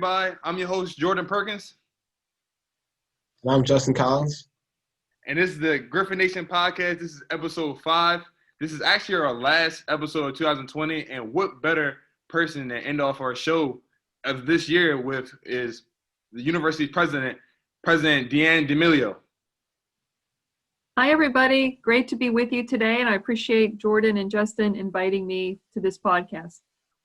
everybody. I'm your host, Jordan Perkins. And I'm Justin Collins. And this is the Griffin Nation podcast. This is episode 5. This is actually our last episode of 2020. And what better person to end off our show of this year with is the university president, President Deanne D'Amelio. Hi, everybody. Great to be with you today. And I appreciate Jordan and Justin inviting me to this podcast.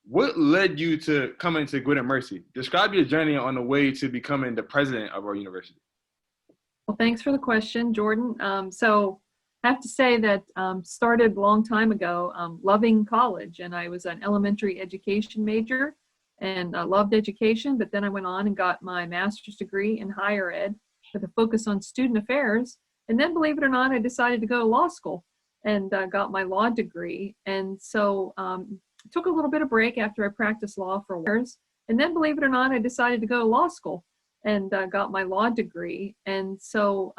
What led you to coming to Gwynedd Mercy? Describe your journey on the way to becoming the president of our university. Well, thanks for the question, Jordan. So I have to say that started a long time ago, loving college, and I was an elementary education major and loved education, but then I went on and got my master's degree in higher ed with a focus on student affairs. And then, believe it or not, I decided to go to law school and got my law degree. And so took a little bit of break after I practiced law for years. And then, believe it or not, I decided to go to law school and got my law degree. And so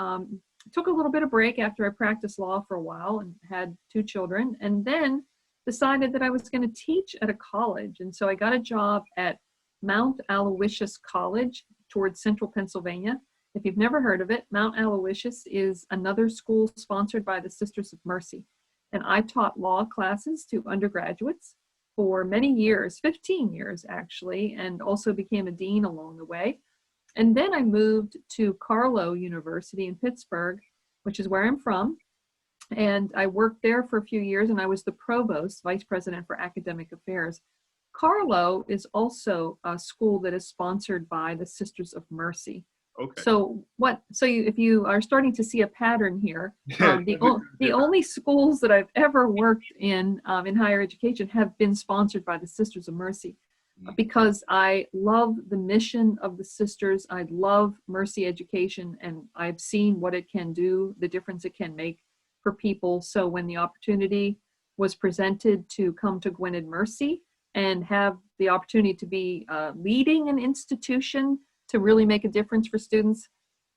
took a little bit of break after I practiced law for a while and had 2 children, and then decided that I was going to teach at a college. And so I got a job at Mount Aloysius College towards central Pennsylvania. If you've never heard of it, Mount Aloysius is another school sponsored by the Sisters of Mercy. And I taught law classes to undergraduates for many years, 15 years actually, and also became a dean along the way. And then I moved to Carlow University in Pittsburgh, which is where I'm from. And I worked there for a few years, and I was the provost, vice president for academic affairs. Carlow is also a school that is sponsored by the Sisters of Mercy. Okay. So if you are starting to see a pattern here, the only schools that I've ever worked in higher education have been sponsored by the Sisters of Mercy, because I love the mission of the sisters. I love Mercy education, and I've seen what it can do, the difference it can make for people. So when the opportunity was presented to come to Gwynedd Mercy and have the opportunity to be leading an institution to really make a difference for students,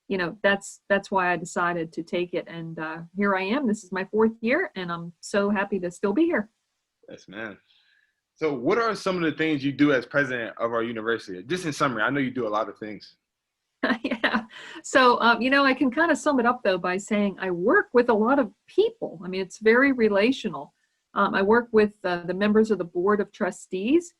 you know, that's why I decided to take it. And here I am. This is my 4th year, and I'm so happy to still be here. Yes, man. So what are some of the things you do as president of our university? Just in summary, I know you do a lot of things. Yeah. So, I can kind of sum it up, though, by saying I work with a lot of people. I mean, it's very relational. I work with the members of the Board of Trustees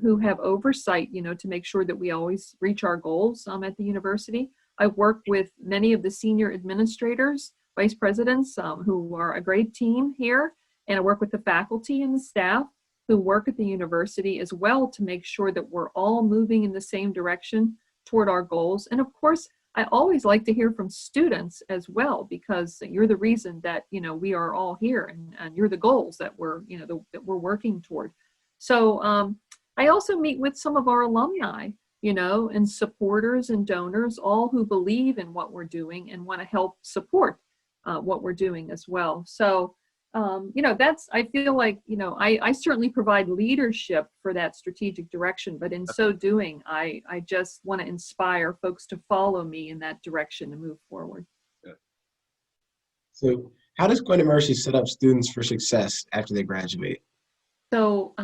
who have oversight, to make sure that we always reach our goals at the university. I work with many of the senior administrators, vice presidents, who are a great team here. And I work with the faculty and the staff who work at the university as well to make sure that we're all moving in the same direction toward our goals. And of course, I always like to hear from students as well, because you're the reason that, we are all here, and you're the goals that we're, that we're working toward. So I also meet with some of our alumni, and supporters and donors, all who believe in what we're doing and want to help support what we're doing as well. So I feel like, I certainly provide leadership for that strategic direction, but in so doing, I just want to inspire folks to follow me in that direction and move forward. Yeah. So how does Gwynedd Mercy set up students for success after they graduate? So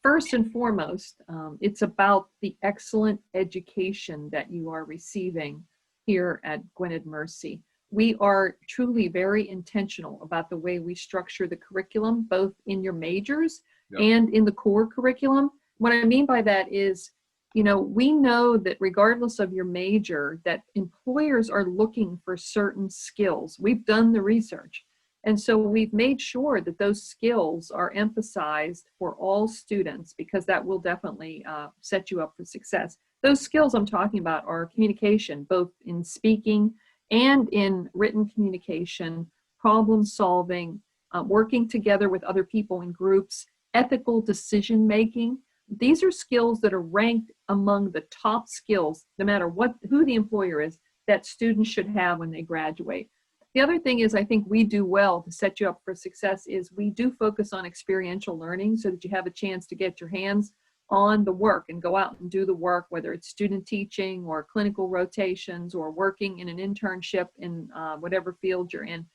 first and foremost, it's about the excellent education that you are receiving here at Gwynedd Mercy. We are truly very intentional about the way we structure the curriculum, both in your majors and in the core curriculum. What I mean by that is, we know that regardless of your major, that employers are looking for certain skills. We've done the research. And so we've made sure that those skills are emphasized for all students, because that will definitely set you up for success. Those skills I'm talking about are communication, both in speaking and in written communication, problem solving, working together with other people in groups, ethical decision making. These are skills that are ranked among the top skills, no matter who the employer is, that students should have when they graduate. The other thing is, I think we do well to set you up for success is we do focus on experiential learning so that you have a chance to get your hands on the work and go out and do the work, whether it's student teaching or clinical rotations or working in an internship in whatever field you're in.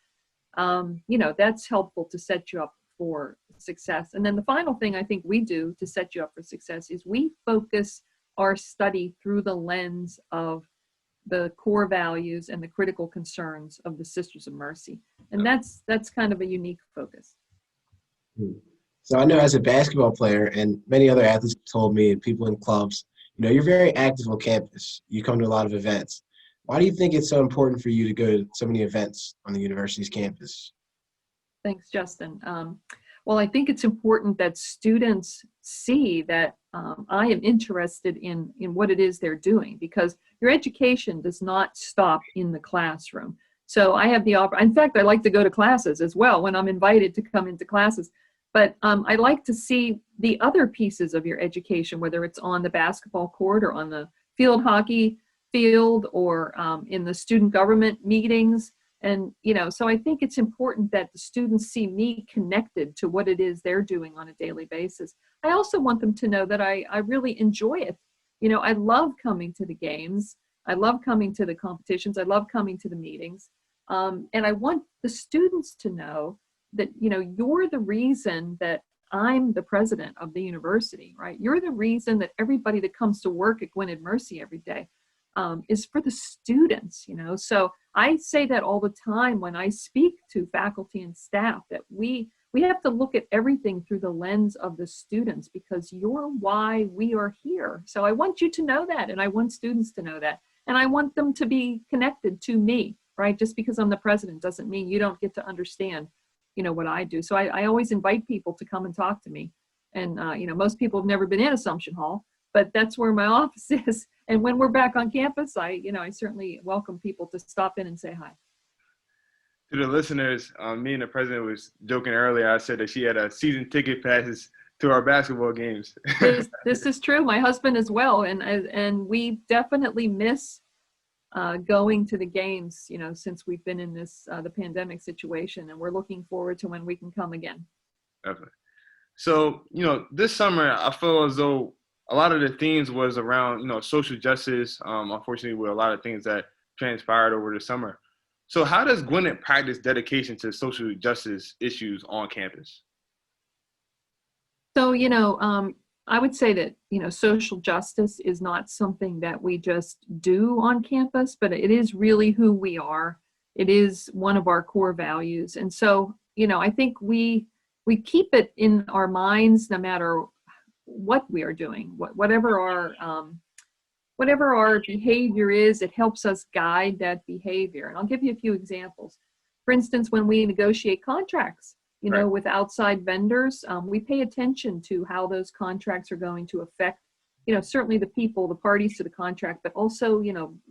That's helpful to set you up for success. And then the final thing I think we do to set you up for success is we focus our study through the lens of the core values and the critical concerns of the Sisters of Mercy. And that's kind of a unique focus. So I know as a basketball player, and many other athletes told me, and people in clubs, you're very active on campus. You come to a lot of events. Why do you think it's so important for you to go to so many events on the university's campus? Thanks, Justin. Well, I think it's important that students see that I am interested in what it is they're doing, because your education does not stop in the classroom. So I have the in fact, I like to go to classes as well when I'm invited to come into classes. But I like to see the other pieces of your education, whether it's on the basketball court or on the field hockey field or in the student government meetings. And, so I think it's important that the students see me connected to what it is they're doing on a daily basis. I also want them to know that I really enjoy it. I love coming to the games. I love coming to the competitions. I love coming to the meetings. And I want the students to know that, you're the reason that I'm the president of the university, right? You're the reason that everybody that comes to work at Gwynedd Mercy every day is for the students, So I say that all the time when I speak to faculty and staff, that we have to look at everything through the lens of the students, because you're why we are here. So I want you to know that, and I want students to know that, and I want them to be connected to me, right? Just because I'm the president doesn't mean you don't get to understand, what I do. So I always invite people to come and talk to me. And, most people have never been in Assumption Hall, but that's where my office is. And when we're back on campus, I certainly welcome people to stop in and say hi. To the listeners, me and the president was joking earlier. I said that she had a season ticket passes to our basketball games. This is true. My husband as well. And we definitely miss going to the games, since we've been in this, the pandemic situation, and we're looking forward to when we can come again. Definitely. So, this summer, I feel as though a lot of the themes was around, social justice, unfortunately, with a lot of things that transpired over the summer. So how does Gwynedd practice dedication to social justice issues on campus? So, I would say that, social justice is not something that we just do on campus, but it is really who we are. It is one of our core values. And so, I think we keep it in our minds no matter what we are doing, whatever our behavior is, it helps us guide that behavior. And I'll give you a few examples. For instance, when we negotiate contracts, Right. with outside vendors, we pay attention to how those contracts are going to affect, certainly the people, the parties to the contract, but also,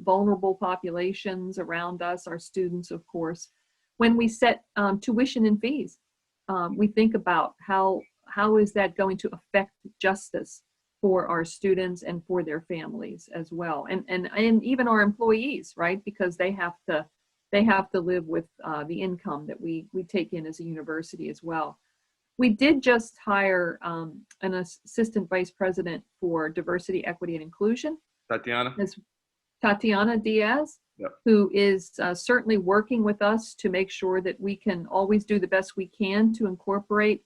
vulnerable populations around us, our students, of course. When we set tuition and fees, we think about how is that going to affect justice for our students and for their families as well, and even our employees, right? Because they have to live with the income that we take in as a university as well. We did just hire an assistant vice president for diversity, equity, and inclusion. Tatiana Diaz, Yep. Who is certainly working with us to make sure that we can always do the best we can to incorporate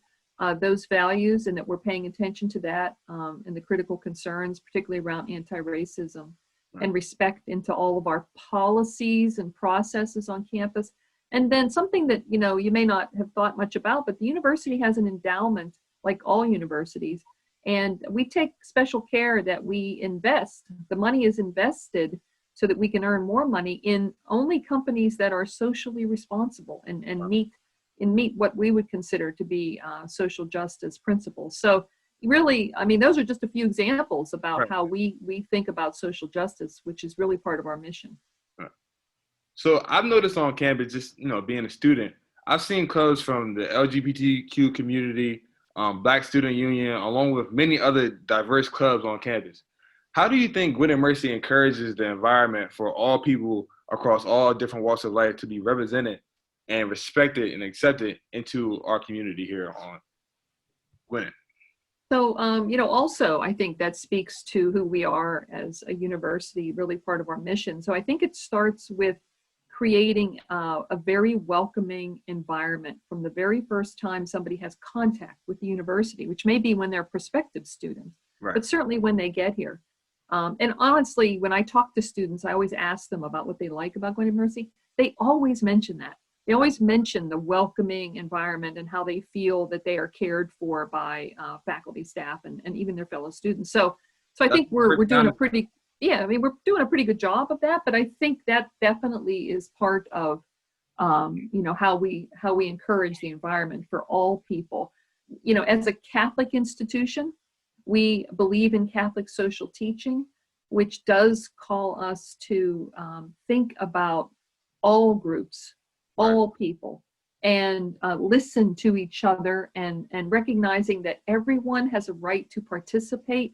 those values, and that we're paying attention to that and the critical concerns, particularly around anti-racism. Right. And respect into all of our policies and processes on campus. And then something that, you may not have thought much about, but the university has an endowment like all universities. And we take special care that we invest. The money is invested so that we can earn more money in only companies that are socially responsible and meet what we would consider to be social justice principles. So really, those are just a few examples about Right. how we think about social justice, which is really part of our mission. Right. So I've noticed on campus, just, being a student, I've seen clubs from the LGBTQ community, Black Student Union, along with many other diverse clubs on campus. How do you think Gwynedd Mercy encourages the environment for all people across all different walks of life to be represented and respected and accepted into our community here on Gwynedd? So, also, I think that speaks to who we are as a university, really part of our mission. So I think it starts with creating a very welcoming environment from the very first time somebody has contact with the university, which may be when they're prospective students, Right. but certainly when they get here. And honestly, when I talk to students, I always ask them about what they like about Gwynedd Mercy. They always mention that. They always mention the welcoming environment and how they feel that they are cared for by faculty, staff, and even their fellow students. So I think we're doing a pretty, yeah, I mean, we're doing a pretty good job of that. But I think that definitely is part of, how we encourage the environment for all people. As a Catholic institution, we believe in Catholic social teaching, which does call us to think about all groups, all people, and listen to each other, and recognizing that everyone has a right to participate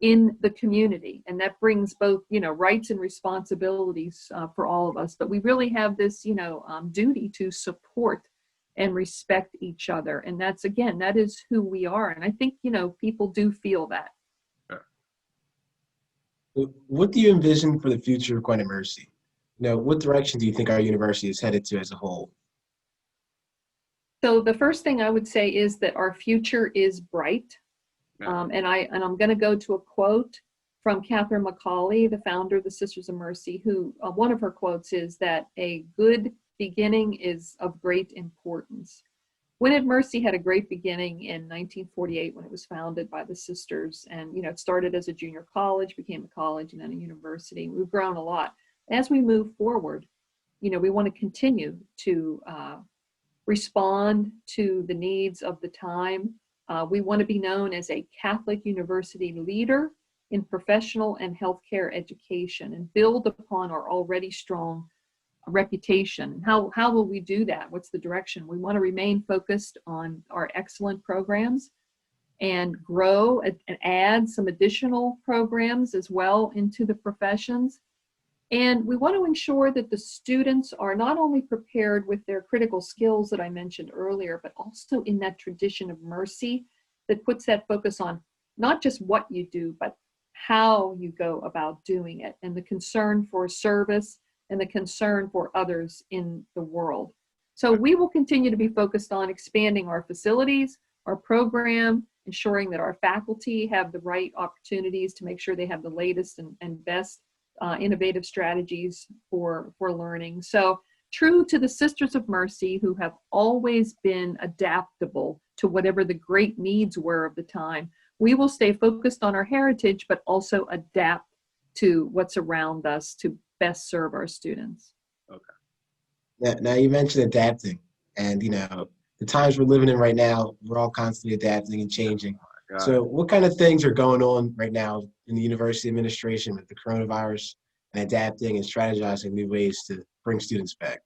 in the community. And that brings both, rights and responsibilities for all of us. But we really have this, duty to support and respect each other. And that is who we are. And I think, people do feel that. What do you envision for the future of Gwynedd Mercy? What direction do you think our university is headed to as a whole? So the first thing I would say is that our future is bright. And I'm going to go to a quote from Catherine McCauley, the founder of the Sisters of Mercy, who one of her quotes is that a good beginning is of great importance. Gwynedd Mercy had a great beginning in 1948 when it was founded by the sisters. And, it started as a junior college, became a college, and then a university. We've grown a lot. As we move forward, we want to continue to respond to the needs of the time. We want to be known as a Catholic university leader in professional and healthcare education and build upon our already strong reputation. How will we do that? What's the direction? We want to remain focused on our excellent programs and grow and add some additional programs as well into the professions. And we want to ensure that the students are not only prepared with their critical skills that I mentioned earlier, but also in that tradition of mercy that puts that focus on not just what you do, but how you go about doing it, and the concern for service and the concern for others in the world. So we will continue to be focused on expanding our facilities, our program, ensuring that our faculty have the right opportunities to make sure they have the latest and best innovative strategies for learning. So true to the Sisters of Mercy, who have always been adaptable to whatever the great needs were of the time, we will stay focused on our heritage, but also adapt to what's around us to best serve our students. Okay. Now you mentioned adapting, and the times we're living in right now, we're all constantly adapting and changing. So what kind of things are going on right now in the university administration with the coronavirus, and adapting and strategizing new ways to bring students back?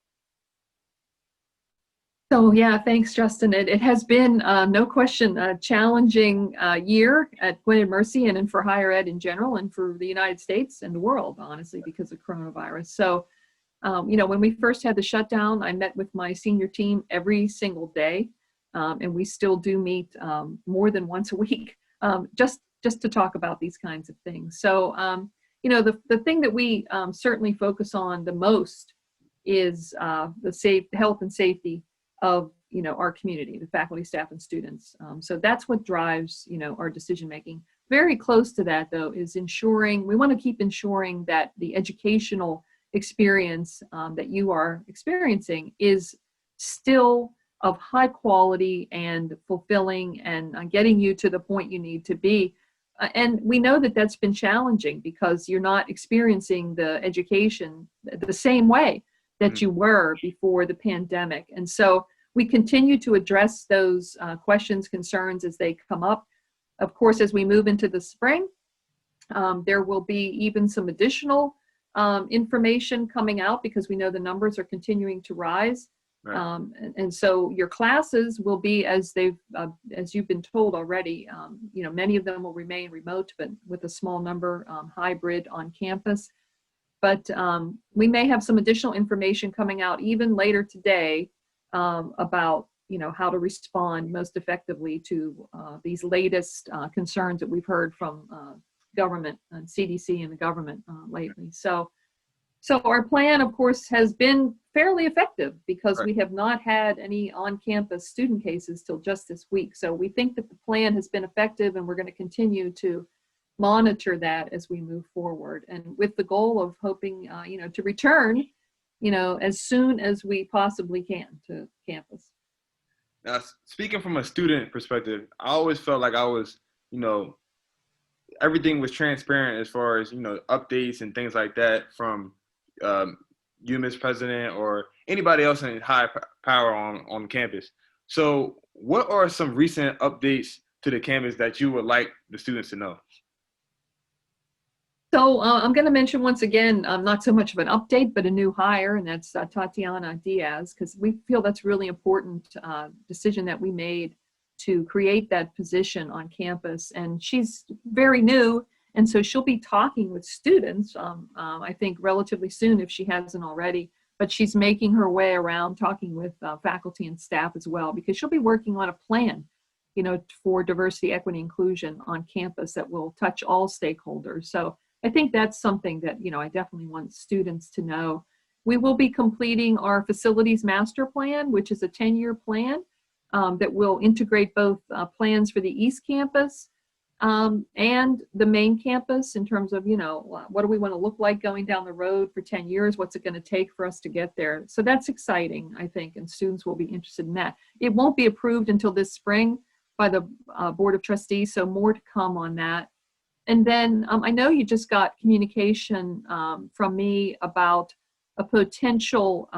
So yeah, thanks, Justin. It has been, no question, a challenging year at Gwynedd Mercy and for higher ed in general, and for the United States and the world, honestly, because of coronavirus. So, when we first had the shutdown, I met with my senior team every single day, and we still do meet more than once a week, just to talk about these kinds of things. So, the thing that we certainly focus on the most is the health and safety of our community, the faculty, staff, and students. So that's what drives our decision making. Very close to that, though, is we want to keep ensuring that the educational experience that you are experiencing is still of high quality and fulfilling, and getting you to the point you need to be. And we know that that's been challenging because you're not experiencing the education the same way that you were before the pandemic. And so we continue to address those questions, concerns as they come up. Of course, as we move into the spring, there will be even some additional information coming out, because we know the numbers are continuing to rise. Right. And so your classes will be as you've been told already. Many of them will remain remote, but with a small number hybrid on campus. But we may have some additional information coming out even later today about how to respond most effectively to these latest concerns that we've heard from government and CDC and the government lately. So our plan, of course, has been fairly effective, because we have not had any on-campus student cases till just this week. So we think that the plan has been effective, and we're going to continue to monitor that as we move forward, and with the goal of hoping, to return, as soon as we possibly can to campus. Now, speaking from a student perspective, I always felt like I was, everything was transparent as far as, updates and things like that from you, Ms. President, or anybody else in high power on campus. So what are some recent updates to the campus that you would like the students to know? So I'm going to mention once again, not so much of an update, but a new hire, and that's Tatiana Diaz, because we feel that's really important decision that we made to create that position on campus. And she's very new, and so she'll be talking with students, I think relatively soon if she hasn't already, but she's making her way around talking with faculty and staff as well, because she'll be working on a plan, for diversity, equity, inclusion on campus that will touch all stakeholders. So I think that's something that, I definitely want students to know. We will be completing our facilities master plan, which is a 10-year plan that will integrate both plans for the East Campus and the main campus in terms of, what do we want to look like going down the road for 10 years? What's it going to take for us to get there? So that's exciting, I think, and students will be interested in that. It won't be approved until this spring by the Board of Trustees, so more to come on that. And then I know you just got communication from me about a potential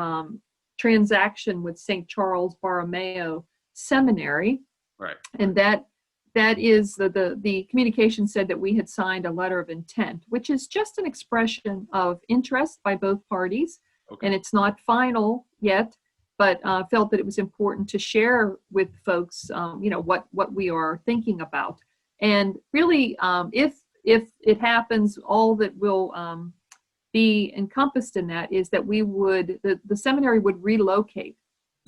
transaction with St. Charles Borromeo Seminary. Right. And that is the communication said that we had signed a letter of intent, which is just an expression of interest by both parties. Okay. And it's not final yet, but felt that it was important to share with folks, what we are thinking about. And really, if it happens, all that will be encompassed in that is that the seminary would relocate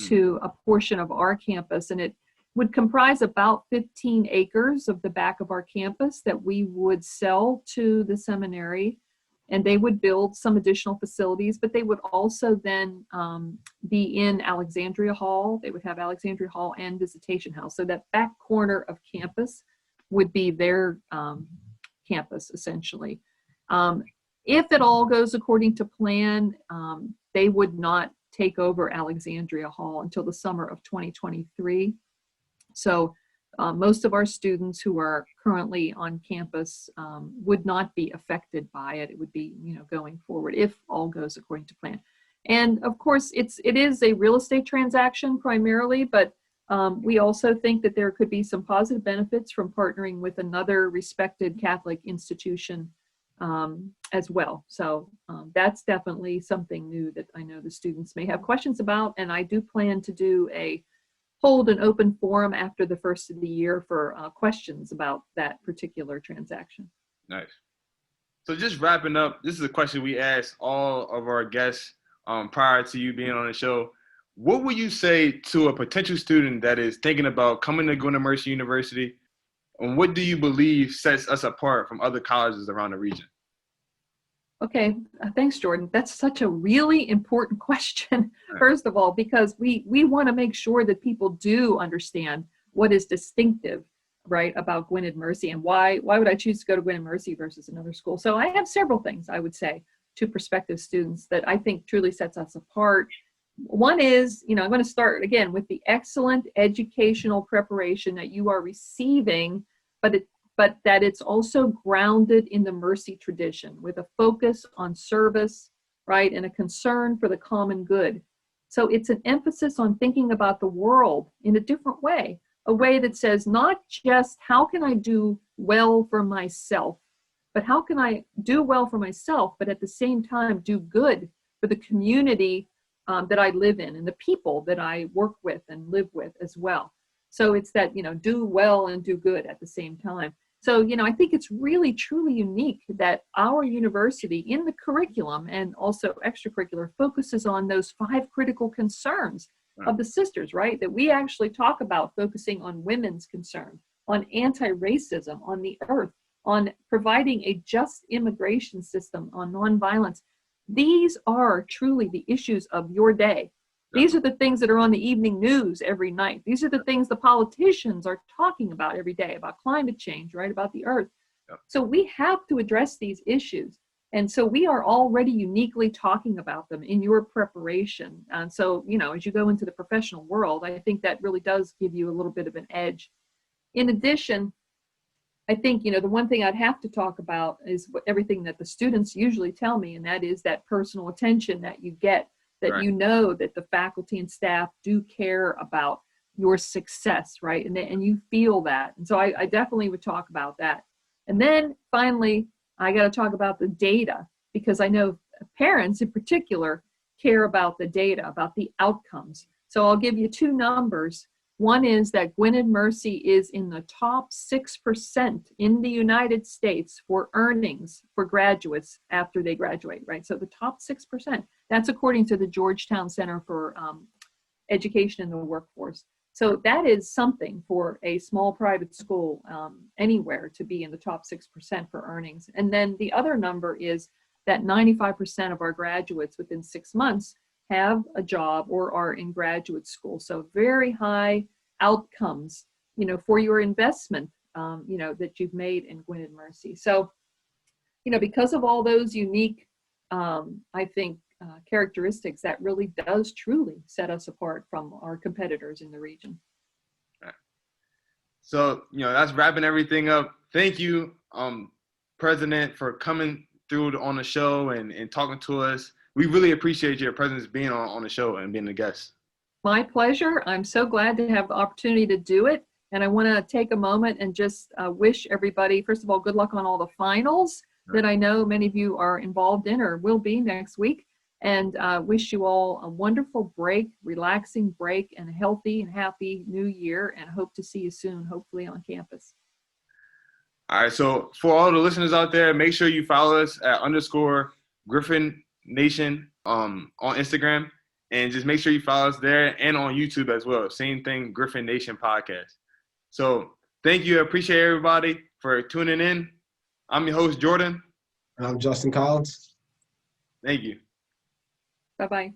to a portion of our campus, and it would comprise about 15 acres of the back of our campus that we would sell to the seminary, and they would build some additional facilities, but they would also then be in Alexandria Hall. They would have Alexandria Hall and Visitation House. So that back corner of campus would be their campus, essentially. If it all goes according to plan, they would not take over Alexandria Hall until the summer of 2023. So most of our students who are currently on campus would not be affected by it. It would be, going forward if all goes according to plan. And of course, it is a real estate transaction primarily, but we also think that there could be some positive benefits from partnering with another respected Catholic institution as well. So that's definitely something new that I know the students may have questions about. And I do plan to hold an open forum after the first of the year for questions about that particular transaction. Nice. So just wrapping up, this is a question we ask all of our guests prior to you being on the show. What would you say to a potential student that is thinking about coming to Gwynedd Mercy University, and what do you believe sets us apart from other colleges around the region? Okay, thanks, Jordan. That's such a really important question, first of all, because we want to make sure that people do understand what is distinctive, right, about Gwynedd Mercy, and why would I choose to go to Gwynedd Mercy versus another school. So I have several things I would say to prospective students that I think truly sets us apart. One is, I'm going to start again with the excellent educational preparation that you are receiving, but that it's also grounded in the Mercy tradition with a focus on service, right, and a concern for the common good. So it's an emphasis on thinking about the world in a different way, a way that says not just how can I do well for myself, but how can I do well for myself, but at the same time do good for the community that I live in and the people that I work with and live with as well. So it's that, do well and do good at the same time. So, I think it's really, truly unique that our university in the curriculum and also extracurricular focuses on those 5 critical concerns of the sisters, right? That we actually talk about focusing on women's concern, on anti-racism, on the earth, on providing a just immigration system, on nonviolence. These are truly the issues of your day. These are the things that are on the evening news every night. These are the things the politicians are talking about every day, about climate change, right, about the earth. So we have to address these issues. And so we are already uniquely talking about them in your preparation. And so, as you go into the professional world, I think that really does give you a little bit of an edge. In addition, I think, the one thing I'd have to talk about is everything that the students usually tell me, and that is that personal attention that you get, that Right. you know that the faculty and staff do care about your success, right? And you feel that. And so I definitely would talk about that. And then finally, I got to talk about the data, because I know parents in particular care about the data, about the outcomes. So I'll give you two numbers. One is that Gwynedd Mercy is in the top 6% in the United States for earnings for graduates after they graduate, right? So the top 6%, that's according to the Georgetown Center for Education in the Workforce. So that is something for a small private school anywhere to be in the top 6% for earnings. And then the other number is that 95% of our graduates within 6 months have a job or are in graduate school. So very high outcomes, for your investment, that you've made in Gwynedd Mercy. So, because of all those unique, I think, characteristics, that really does truly set us apart from our competitors in the region. So, that's wrapping everything up. Thank you, President, for coming through on the show and talking to us. We really appreciate your presence being on the show and being a guest. My pleasure. I'm so glad to have the opportunity to do it. And I want to take a moment and just wish everybody, first of all, good luck on all the finals that I know many of you are involved in or will be next week. And wish you all a wonderful break, relaxing break, and a healthy and happy new year. And hope to see you soon, hopefully on campus. All right. So for all the listeners out there, make sure you follow us at _Griffin Nation on Instagram. And just make sure you follow us there and on YouTube as well. Same thing, Griffin Nation Podcast. So thank you. I appreciate everybody for tuning in. I'm your host, Jordan. And I'm Justin Collins. Thank you. Bye-bye.